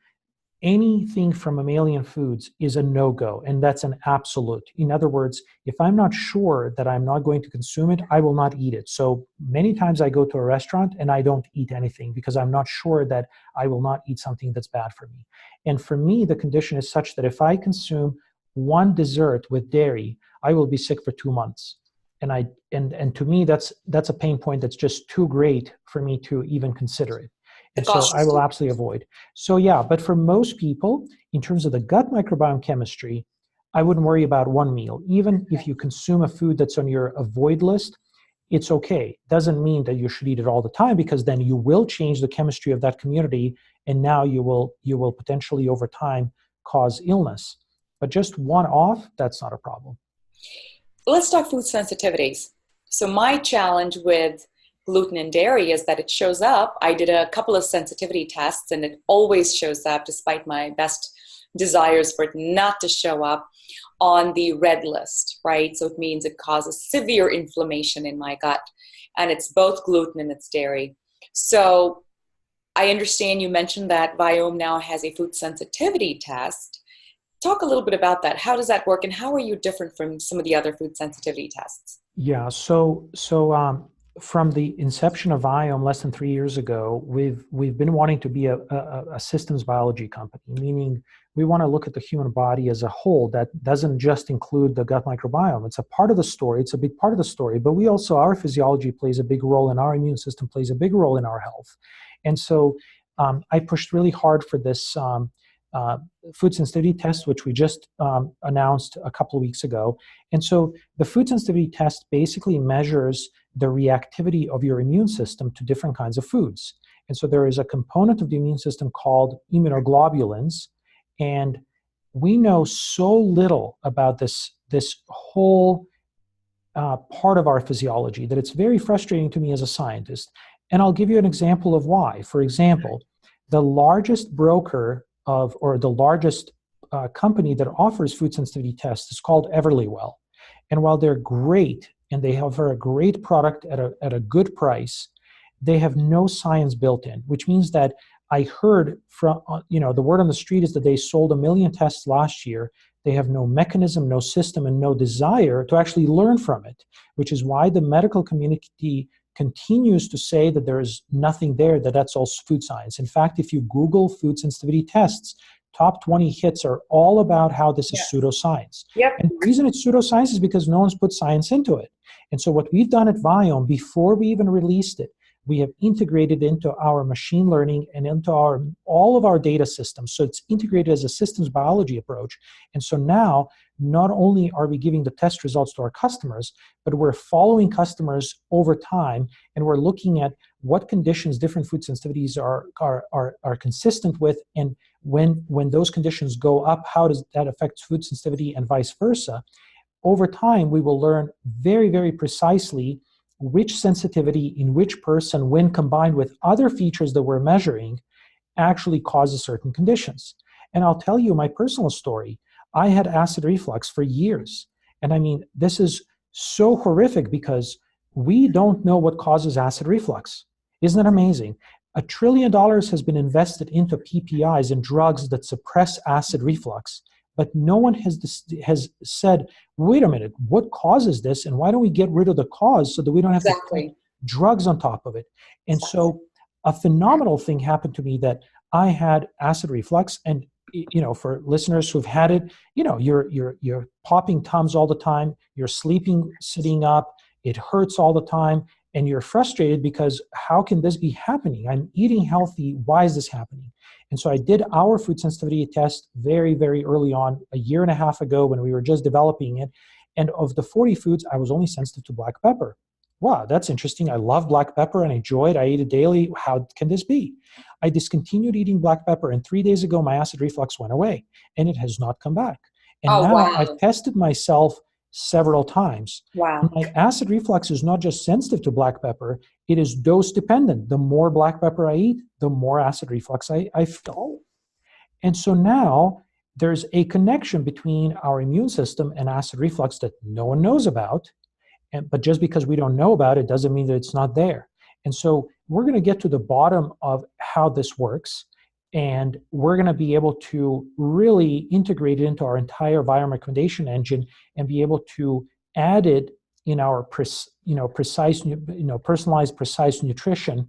anything from mammalian foods is a no-go, and that's an absolute. In other words, if I'm not sure that I'm not going to consume it, I will not eat it. So many times I go to a restaurant and I don't eat anything because I'm not sure that I will not eat something that's bad for me. And for me, the condition is such that if I consume one dessert with dairy, I will be sick for 2 months. And to me, that's a pain point that's just too great for me to even consider it. The And so cost I is will too. absolutely avoid. So yeah, but for most people, in terms of the gut microbiome chemistry, I wouldn't worry about one meal. Even if you consume a food that's on your avoid list, it's okay. Doesn't mean that you should eat it all the time, because then you will change the chemistry of that community, and now you will potentially over time cause illness. But just one off, that's not a problem. Let's talk food sensitivities. So my challenge with gluten and dairy is that it shows up. I did a couple of sensitivity tests and it always shows up, despite my best desires for it not to show up, on the red list, right? So it means it causes severe inflammation in my gut, and it's both gluten and it's dairy. So I understand you mentioned that Viome now has a food sensitivity test. Talk a little bit about that. How does that work, and how are you different from some of the other food sensitivity tests? Yeah. From the inception of Viome less than 3 years ago, we've been wanting to be a systems biology company, meaning we want to look at the human body as a whole. That doesn't just include the gut microbiome. It's a part of the story. It's a big part of the story. But we also, our physiology plays a big role, and our immune system plays a big role in our health. And so I pushed really hard for this food sensitivity test, which we just announced a couple of weeks ago. And so the food sensitivity test basically measures the reactivity of your immune system to different kinds of foods. And so there is a component of the immune system called immunoglobulins. And we know so little about this whole part of our physiology that it's very frustrating to me as a scientist. And I'll give you an example of why. For example, the largest broker or the largest company that offers food sensitivity tests is called Everlywell. And while they're great and they offer a great product at a good price, they have no science built in, which means that I heard from, the word on the street is that they sold 1 million tests last year. They have no mechanism, no system, and no desire to actually learn from it, which is why the medical community continues to say that there is nothing there, that's all food science. In fact, if you Google food sensitivity tests, top 20 hits are all about how this is pseudoscience. Yep. And the reason it's pseudoscience is because no one's put science into it. And so what we've done at Viome, before we even released it, we have integrated into our machine learning and into all of our data systems. So it's integrated as a systems biology approach. And so now, not only are we giving the test results to our customers, but we're following customers over time, and we're looking at what conditions different food sensitivities are consistent with, and when those conditions go up, how does that affect food sensitivity, and vice versa. Over time, we will learn very, very precisely which sensitivity in which person, when combined with other features that we're measuring, actually causes certain conditions. And I'll tell you my personal story. I had acid reflux for years. And I mean, this is so horrific because we don't know what causes acid reflux. Isn't that amazing? $1 trillion has been invested into PPIs and drugs that suppress acid reflux. But no one has said, wait a minute, what causes this? And why don't we get rid of the cause so that we don't have to put drugs on top of it? And so a phenomenal thing happened to me, that I had acid reflux. And, for listeners who've had it, you're popping Tums all the time. You're sleeping, sitting up. It hurts all the time. And you're frustrated because how can this be happening? I'm eating healthy. Why is this happening? And so I did our food sensitivity test very, very early on, 1.5 years ago, when we were just developing it. And of the 40 foods, I was only sensitive to black pepper. Wow, that's interesting. I love black pepper and I enjoy it. I eat it daily. How can this be? I discontinued eating black pepper, and 3 days ago, my acid reflux went away, and it has not come back. And now I've tested myself several times. Wow. My acid reflux is not just sensitive to black pepper, it is dose dependent. The more black pepper I eat, the more acid reflux I feel. And so now there's a connection between our immune system and acid reflux that no one knows about. But just because we don't know about it doesn't mean that it's not there. And so we're going to get to the bottom of how this works. And we're going to be able to really integrate it into our entire Viome recommendation engine and be able to add it in our precise, personalized, precise nutrition,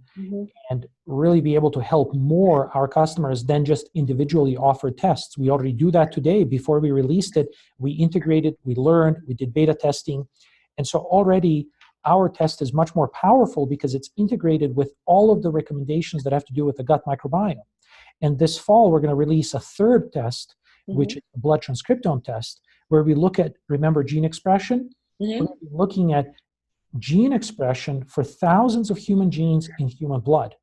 and really be able to help more our customers than just individually offered tests. We already do that today. Before we released it, we integrated, we learned, we did beta testing. And so already our test is much more powerful because it's integrated with all of the recommendations that have to do with the gut microbiome. And this fall, we're going to release a third test, which is a blood transcriptome test, where we look at, remember, gene expression? We're going to be looking at gene expression for thousands of human genes in human blood.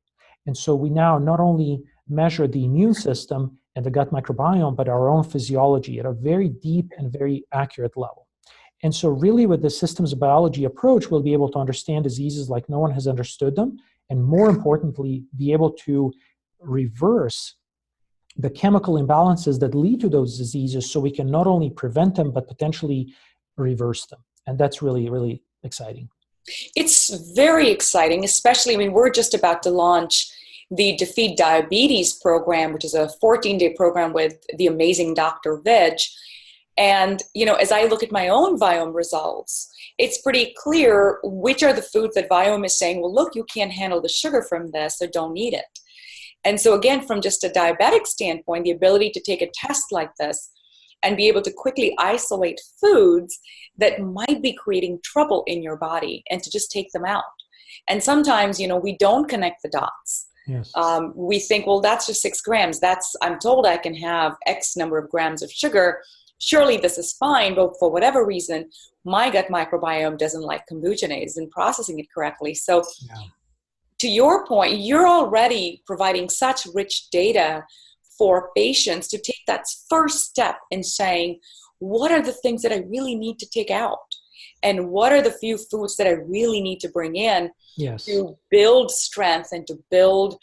And so we now not only measure the immune system and the gut microbiome, but our own physiology at a very deep and very accurate level. And so really with the systems biology approach, we'll be able to understand diseases like no one has understood them, and more importantly, be able to reverse the chemical imbalances that lead to those diseases so we can not only prevent them, but potentially reverse them. And that's really, really exciting. It's very exciting, especially, I mean, we're just about to launch the Defeat Diabetes program, which is a 14-day program with the amazing Dr. Vij. And, as I look at my own Viome results, it's pretty clear which are the foods that Viome is saying, well, look, you can't handle the sugar from this, so don't eat it. And so again, from just a diabetic standpoint, the ability to take a test like this and be able to quickly isolate foods that might be creating trouble in your body and to just take them out. And sometimes, we don't connect the dots. Yes. We think, well, that's just 6 grams. I'm told I can have X number of grams of sugar. Surely this is fine, but for whatever reason, my gut microbiome doesn't like kombucha and isn't processing it correctly. So to your point, you're already providing such rich data for patients to take that first step in saying, what are the things that I really need to take out? And what are the few foods that I really need to bring in to build strength and to build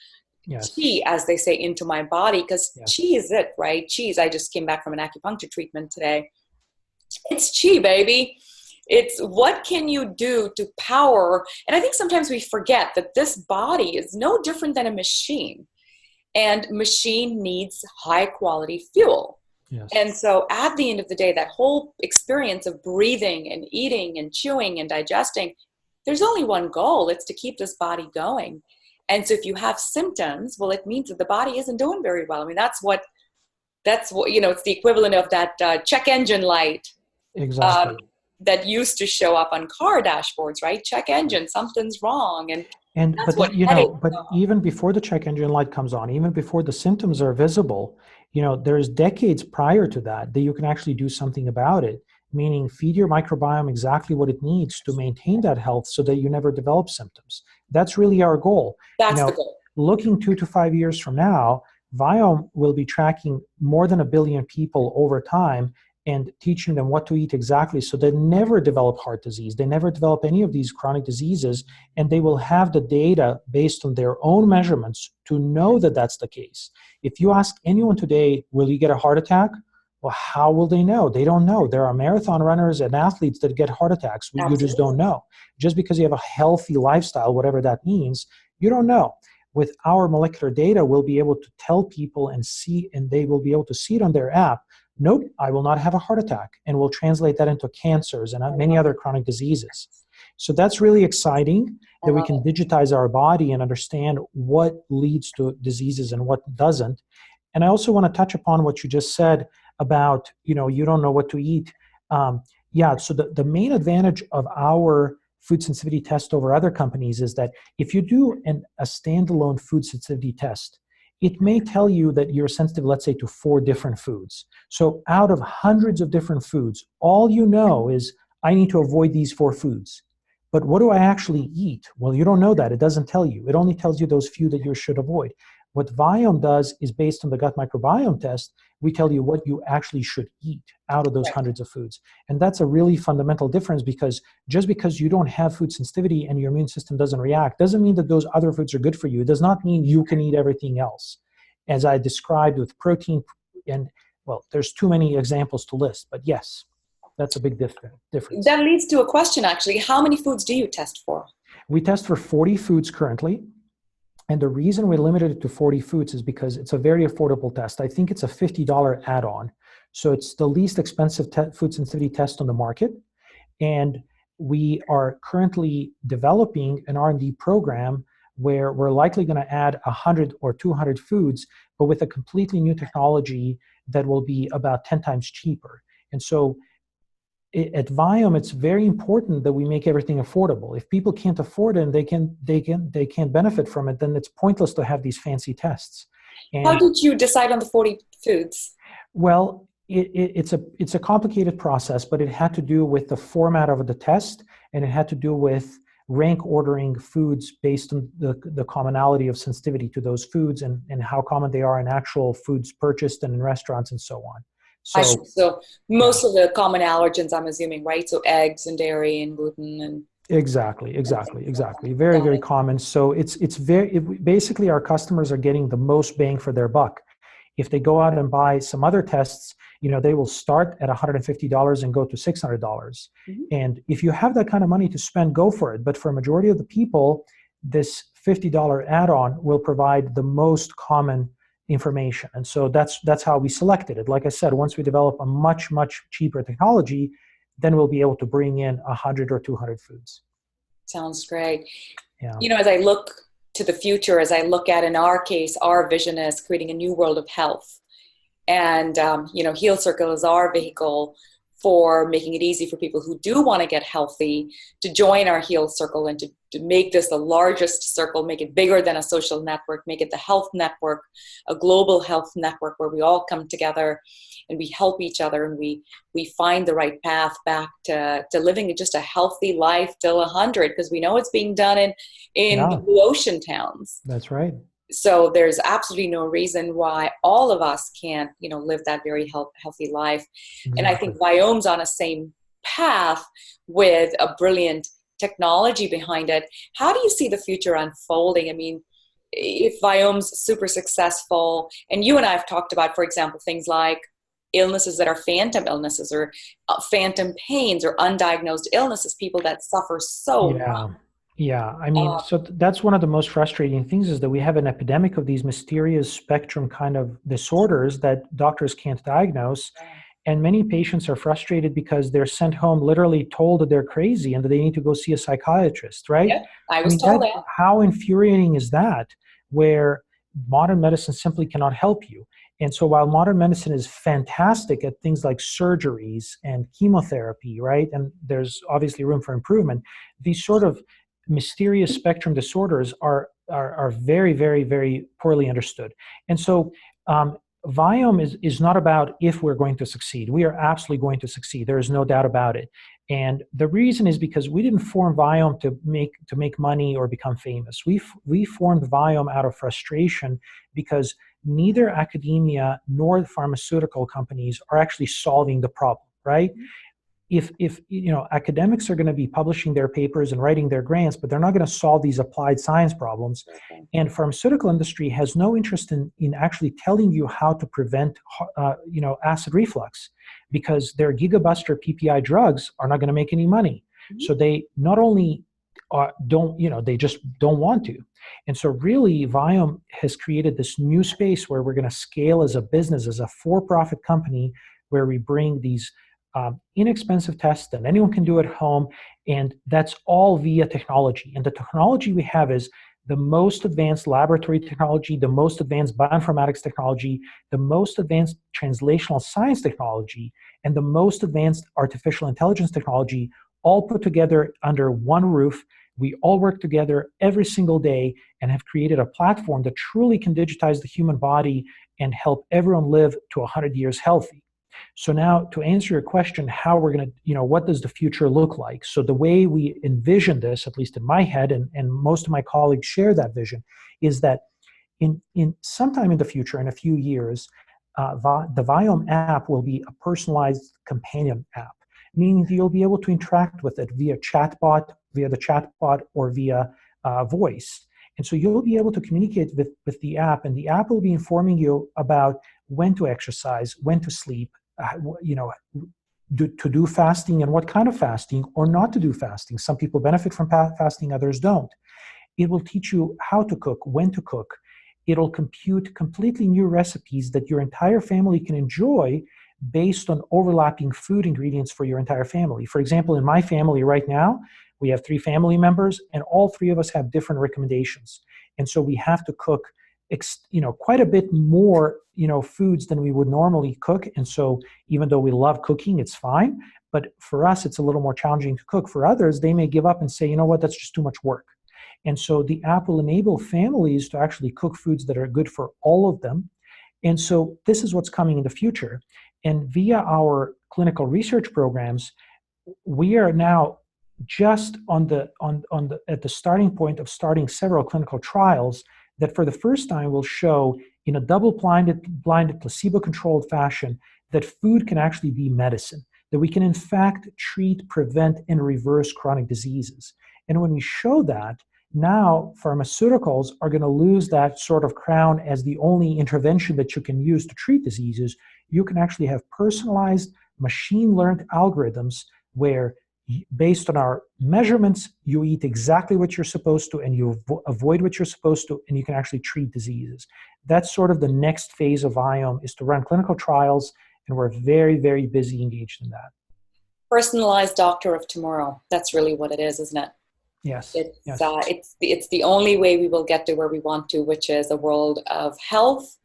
chi, as they say, into my body? Because chi is it, right? Chi, I just came back from an acupuncture treatment today. It's chi, baby. It's what can you do to power? And I think sometimes we forget that this body is no different than a machine. And machine needs high quality fuel. Yes. And so at the end of the day, that whole experience of breathing and eating and chewing and digesting, there's only one goal. It's to keep this body going. And so if you have symptoms, well, it means that the body isn't doing very well. I mean, that's what it's the equivalent of that check engine light. Exactly. That used to show up on car dashboards, right? Check engine, something's wrong. But even before the check engine light comes on, even before the symptoms are visible, there's decades prior to that you can actually do something about it, meaning feed your microbiome exactly what it needs to maintain that health so that you never develop symptoms. That's really our goal. That's the goal. Looking 2 to 5 years from now, Viome will be tracking more than 1 billion people over time and teaching them what to eat exactly so they never develop heart disease, they never develop any of these chronic diseases, and they will have the data based on their own measurements to know that that's the case. If you ask anyone today, will you get a heart attack? Well, how will they know? They don't know. There are marathon runners and athletes that get heart attacks. You just don't know. Just because you have a healthy lifestyle, whatever that means, you don't know. With our molecular data, we'll be able to tell people and see, and they will be able to see it on their app. Nope, I will not have a heart attack. And we'll translate that into cancers and many other chronic diseases. So that's really exciting that we can digitize our body and understand what leads to diseases and what doesn't. And I also want to touch upon what you just said about, you don't know what to eat. So the main advantage of our food sensitivity test over other companies is that if you do a standalone food sensitivity test, it may tell you that you're sensitive, let's say, to 4 different foods. So out of hundreds of different foods, all you know is, I need to avoid these 4 foods. But what do I actually eat? Well, you don't know that. It doesn't tell you. It only tells you those few that you should avoid. What Viome does is, based on the gut microbiome test, we tell you what you actually should eat out of those hundreds of foods. And that's a really fundamental difference, because just because you don't have food sensitivity and your immune system doesn't react, doesn't mean that those other foods are good for you. It does not mean you can eat everything else. As I described with protein, and well, there's too many examples to list, but yes, that's a big difference. That leads to a question, actually. How many foods do you test for? We test for 40 foods currently. And the reason we limited it to 40 foods is because it's a very affordable test. I think it's a $50 add-on. So it's the least expensive food sensitivity test on the market. And we are currently developing an R&D program where we're likely going to add 100 or 200 foods, but with a completely new technology that will be about 10 times cheaper. And so at Viome, it's very important that we make everything affordable. If people can't afford it and they can't benefit from it, then it's pointless to have these fancy tests. And how did you decide on the 40 foods? Well, it's a complicated process, but it had to do with the format of the test, and it had to do with rank ordering foods based on the commonality of sensitivity to those foods and how common they are in actual foods purchased and in restaurants and so on. So most of the common allergens, I'm assuming, right? So eggs and dairy and gluten and exactly. Very, very common. So basically our customers are getting the most bang for their buck. If they go out and buy some other tests, they will start at $150 and go to $600. Mm-hmm. And if you have that kind of money to spend, go for it. But for a majority of the people, this $50 add-on will provide the most common information. And so that's how we selected it. Like I said, once we develop a much, much cheaper technology, then we'll be able to bring in 100 or 200 foods. Sounds great. Yeah. As I look to the future, as I look at, in our case, our vision is creating a new world of health. And, Heal Circle is our vehicle for making it easy for people who do want to get healthy to join our Heal Circle and to make this the largest circle, make it bigger than a social network, make it the health network, a global health network where we all come together and we help each other and we find the right path back to living just a healthy life till 100, because we know it's being done in the blue ocean towns. That's right. So there's absolutely no reason why all of us can't, live that very healthy life. Exactly. And I think Viome's on a same path with a brilliant technology behind it. How do you see the future unfolding? I mean, if Viome's super successful, and you and I have talked about, for example, things like illnesses that are phantom illnesses or phantom pains or undiagnosed illnesses, people that suffer so much. Yeah, I mean, so that's one of the most frustrating things is that we have an epidemic of these mysterious spectrum kind of disorders that doctors can't diagnose. And many patients are frustrated because they're sent home literally told that they're crazy and that they need to go see a psychiatrist, right? Yeah, I was told that. How infuriating is that, where modern medicine simply cannot help you? And so while modern medicine is fantastic at things like surgeries and chemotherapy, right? And there's obviously room for improvement, these sort of mysterious spectrum disorders are very, very, very poorly understood. And so Viome is not about if we're going to succeed. We are absolutely going to succeed. There is no doubt about it. And the reason is because we didn't form Viome to make money or become famous. We formed Viome out of frustration because neither academia nor the pharmaceutical companies are actually solving the problem, right? If academics are going to be publishing their papers and writing their grants, but they're not going to solve these applied science problems. Okay. And pharmaceutical industry has no interest in actually telling you how to prevent acid reflux, because their gigabuster PPI drugs are not going to make any money. Mm-hmm. So they not only they just don't want to. And so really Viome has created this new space where we're going to scale as a business, as a for-profit company, where we bring these inexpensive tests that anyone can do at home, and that's all via technology. And the technology we have is the most advanced laboratory technology, the most advanced bioinformatics technology, the most advanced translational science technology, and the most advanced artificial intelligence technology, all put together under one roof. We all work together every single day and have created a platform that truly can digitize the human body and help everyone live to 100 years healthy. So now, to answer your question, how we're going to, what does the future look like? So the way we envision this, at least in my head, and most of my colleagues share that vision, is that in sometime in the future, in a few years, the Viome app will be a personalized companion app, meaning you'll be able to interact with it via the chatbot or via voice. And so you'll be able to communicate with the app, and the app will be informing you about when to exercise, when to sleep, to do fasting and what kind of fasting, or not to do fasting. Some people benefit from fasting, others don't. It will teach you how to cook, when to cook. It'll compute completely new recipes that your entire family can enjoy based on overlapping food ingredients for your entire family. For example, in my family right now, we have 3 family members, and all 3 of us have different recommendations. And so we have to cook, quite a bit more, foods than we would normally cook. And so even though we love cooking, it's fine. But for us, it's a little more challenging to cook. For others, they may give up and say, you know what, that's just too much work. And so the app will enable families to actually cook foods that are good for all of them. And so this is what's coming in the future. And via our clinical research programs, we are now just at the starting point of starting several clinical trials that for the first time will show in a blinded placebo-controlled fashion that food can actually be medicine, that we can in fact treat, prevent, and reverse chronic diseases. And when we show that, now pharmaceuticals are going to lose that sort of crown as the only intervention that you can use to treat diseases. You can actually have personalized machine-learned algorithms where based on our measurements, you eat exactly what you're supposed to and you avoid what you're supposed to, and you can actually treat diseases. That's sort of the next phase of Viome, is to run clinical trials, and we're very, very busy engaged in that. Personalized doctor of tomorrow. That's really what it is, isn't it? Yes. It's the only way we will get to where we want to, which is a world of health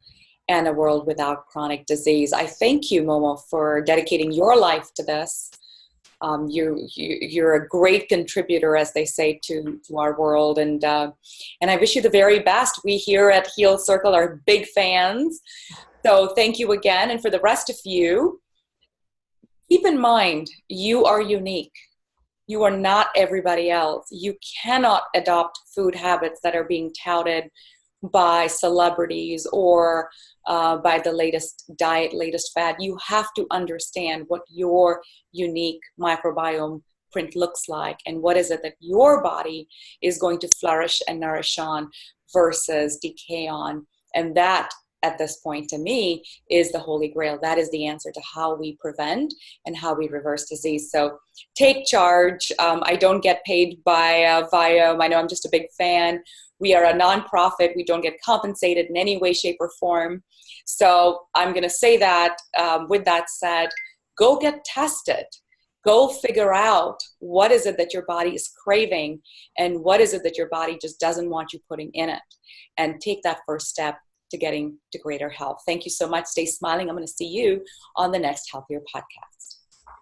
and a world without chronic disease. I thank you, Momo, for dedicating your life to this. You're a great contributor, as they say, to our world, and I wish you the very best. We here at Heal Circle are big fans, so thank you again. And for the rest of you, keep in mind you are unique. You are not everybody else. You cannot adopt food habits that are being touted by celebrities or by the latest diet, latest fad. You have to understand what your unique microbiome print looks like and what is it that your body is going to flourish and nourish on versus decay on. And that, at this point, to me, is the holy grail. That is the answer to how we prevent and how we reverse disease. So take charge. I don't get paid by Viome. I know I'm just a big fan. We are a nonprofit. We don't get compensated in any way, shape, or form. So I'm going to say that with that said, go get tested. Go figure out what is it that your body is craving and what is it that your body just doesn't want you putting in it. And take that first step to getting to greater health. Thank you so much. Stay smiling. I'm going to see you on the next Healthier podcast.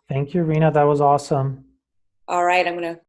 Thank you, Rena. That was awesome. All right. I'm going to